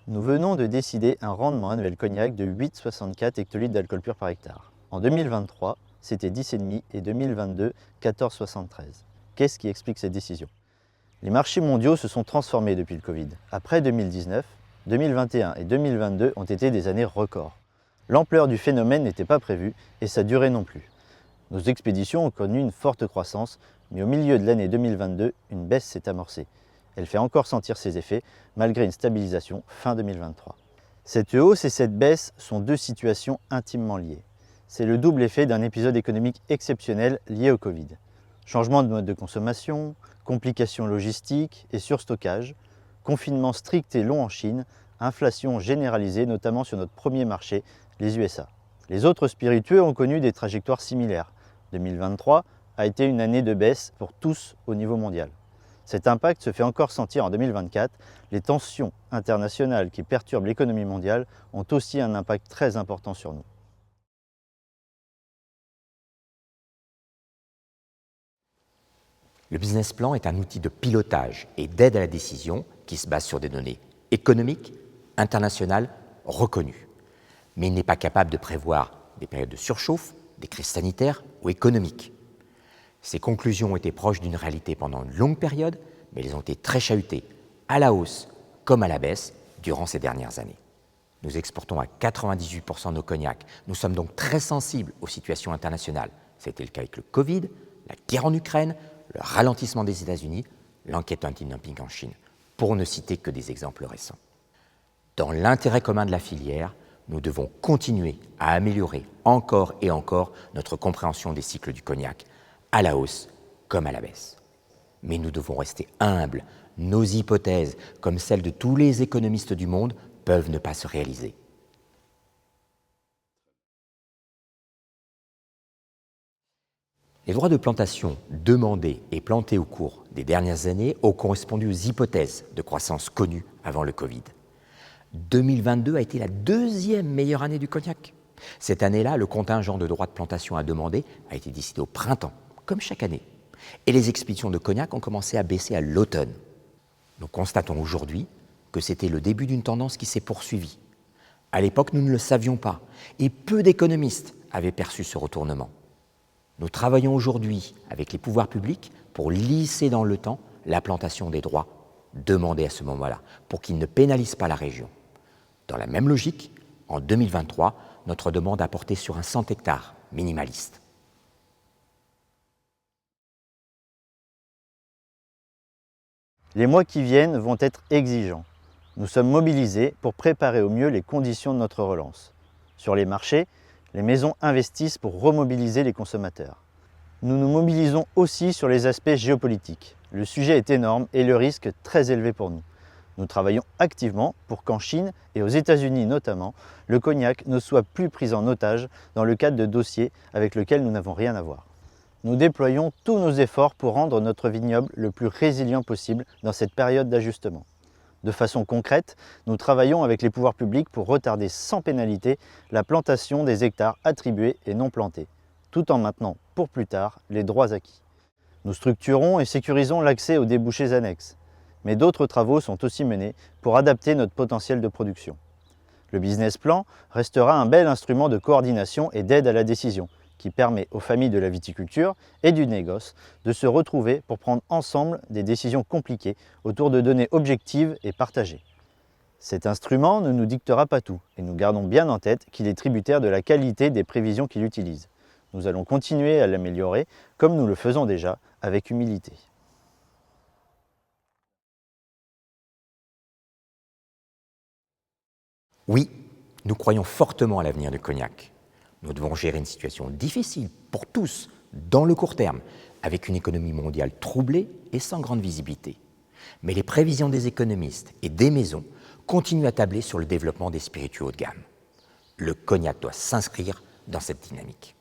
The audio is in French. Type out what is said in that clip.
Nous venons de décider un rendement annuel cognac de 8,64 hectolitres d'alcool pur par hectare. En 2023, c'était 10,5 et 2022, 14,73. Qu'est-ce qui explique cette décision? Les marchés mondiaux se sont transformés depuis le Covid. Après 2019, 2021 et 2022 ont été des années records. L'ampleur du phénomène n'était pas prévue et sa durée non plus. Nos expéditions ont connu une forte croissance, mais au milieu de l'année 2022, une baisse s'est amorcée. Elle fait encore sentir ses effets, malgré une stabilisation fin 2023. Cette hausse et cette baisse sont deux situations intimement liées. C'est le double effet d'un épisode économique exceptionnel lié au Covid. Changement de mode de consommation, complications logistiques et surstockage, confinement strict et long en Chine, inflation généralisée notamment sur notre premier marché, les USA. Les autres spiritueux ont connu des trajectoires similaires. 2023 a été une année de baisse pour tous au niveau mondial. Cet impact se fait encore sentir en 2024. Les tensions internationales qui perturbent l'économie mondiale ont aussi un impact très important sur nous. Le business plan est un outil de pilotage et d'aide à la décision qui se base sur des données économiques, internationales, reconnues. Mais il n'est pas capable de prévoir des périodes de surchauffe, des crises sanitaires ou économiques. Ces conclusions ont été proches d'une réalité pendant une longue période, mais elles ont été très chahutées, à la hausse comme à la baisse, durant ces dernières années. Nous exportons à 98% nos cognacs. Nous sommes donc très sensibles aux situations internationales. C'était le cas avec le Covid, la guerre en Ukraine, le ralentissement des États-Unis, l'enquête anti-dumping en Chine, pour ne citer que des exemples récents. Dans l'intérêt commun de la filière, nous devons continuer à améliorer encore et encore notre compréhension des cycles du cognac, à la hausse comme à la baisse. Mais nous devons rester humbles. Nos hypothèses, comme celles de tous les économistes du monde, peuvent ne pas se réaliser. Les droits de plantation demandés et plantés au cours des dernières années ont correspondu aux hypothèses de croissance connues avant le Covid. 2022 a été la deuxième meilleure année du cognac. Cette année-là, le contingent de droits de plantation à demander a été décidé au printemps, comme chaque année. Et les expéditions de cognac ont commencé à baisser à l'automne. Nous constatons aujourd'hui que c'était le début d'une tendance qui s'est poursuivie. À l'époque, nous ne le savions pas, et peu d'économistes avaient perçu ce retournement. Nous travaillons aujourd'hui avec les pouvoirs publics pour lisser dans le temps la plantation des droits demandés à ce moment-là, pour qu'ils ne pénalisent pas la région. Dans la même logique, en 2023, notre demande a porté sur un 100 hectares minimaliste. Les mois qui viennent vont être exigeants. Nous sommes mobilisés pour préparer au mieux les conditions de notre relance. Sur les marchés, les maisons investissent pour remobiliser les consommateurs. Nous nous mobilisons aussi sur les aspects géopolitiques. Le sujet est énorme et le risque très élevé pour nous. Nous travaillons activement pour qu'en Chine et aux États-Unis notamment, le cognac ne soit plus pris en otage dans le cadre de dossiers avec lesquels nous n'avons rien à voir. Nous déployons tous nos efforts pour rendre notre vignoble le plus résilient possible dans cette période d'ajustement. De façon concrète, nous travaillons avec les pouvoirs publics pour retarder sans pénalité la plantation des hectares attribués et non plantés, tout en maintenant pour plus tard les droits acquis. Nous structurons et sécurisons l'accès aux débouchés annexes, mais d'autres travaux sont aussi menés pour adapter notre potentiel de production. Le business plan restera un bel instrument de coordination et d'aide à la décision, qui permet aux familles de la viticulture et du négoce de se retrouver pour prendre ensemble des décisions compliquées autour de données objectives et partagées. Cet instrument ne nous dictera pas tout et nous gardons bien en tête qu'il est tributaire de la qualité des prévisions qu'il utilise. Nous allons continuer à l'améliorer comme nous le faisons déjà avec humilité. Oui, nous croyons fortement à l'avenir du cognac. Nous devons gérer une situation difficile pour tous, dans le court terme, avec une économie mondiale troublée et sans grande visibilité. Mais les prévisions des économistes et des maisons continuent à tabler sur le développement des spiritueux haut de gamme. Le cognac doit s'inscrire dans cette dynamique.